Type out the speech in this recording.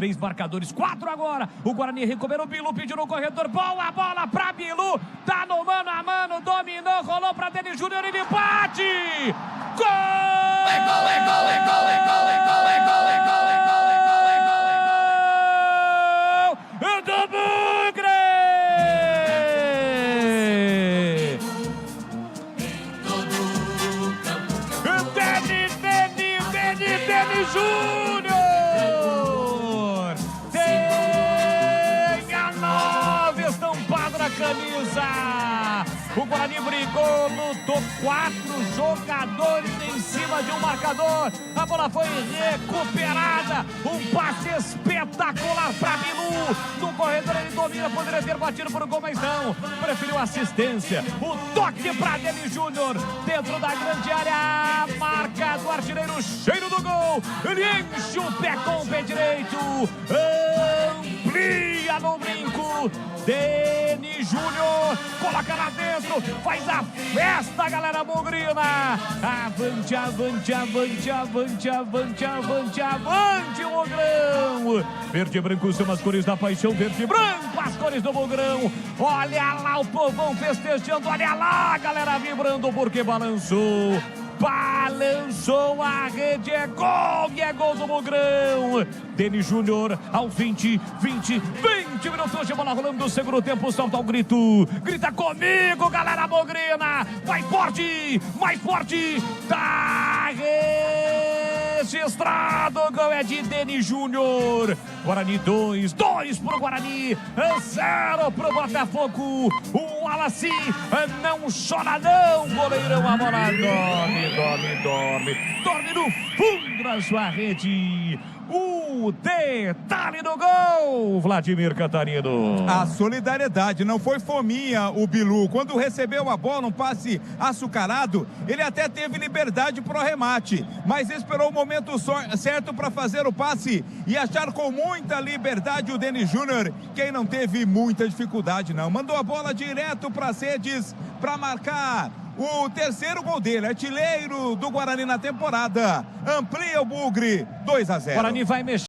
3 marcadores, 4 agora. O Guarani recuperou, Bilu pediu no corredor, boa bola pra Bilu, tá no mano a mano, dominou, rolou pra Denis Júnior, ele bate! Gol! É gol, é gol, é gol, é gol, é gol, é gol, é gol, é gol, é gol, é gol, é gol, do Bugre! Denis Júnior! Tem a 9 estampado na camisa! O Guarani brigou, lutou, 4 jogadores em cima de um marcador. A bola foi recuperada. Um passe espetacular para Bilu. No corredor ele domina, poderia ter batido por um gol, mas não. Preferiu assistência. O toque para Denis Júnior. Dentro da grande área. Marca do artilheiro, cheiro do gol. Ele enche o pé com o pé direito. Amplia no brinco. Denis Júnior coloca lá dentro, faz a festa, galera bugrina. Avante, avante, avante, avante, avante, avante, avante, o Bugrão. Verde e branco são as cores da paixão, verde e branco, as cores do Bugrão. Olha lá o povão festejando, olha lá, galera vibrando porque balançou. Balançou a rede, é gol, e é gol do Bugrão. Denis Júnior aos 20 minutos de bola rolando do segundo tempo, solta o grito. Grita comigo, galera bugrina. Vai forte, mais forte. Tá registrado, o gol é de Denis Júnior. Guarani 2 pro Guarani, 0 pro Botafogo. O Wallace não chora não, goleirão, a bola dorme no fundo da sua rede. O detalhe do gol, Vladimir Cantarino. A solidariedade, não foi fominha o Bilu. Quando recebeu a bola, um passe açucarado, ele até teve liberdade para o remate, mas esperou o momento certo para fazer o passe e achar com muita liberdade o Denis Júnior, quem não teve muita dificuldade não. Mandou a bola direto para as redes para marcar o terceiro gol dele, artilheiro do Guarani na temporada. Amplia o Bugre, 2-0. Guarani vai mexer.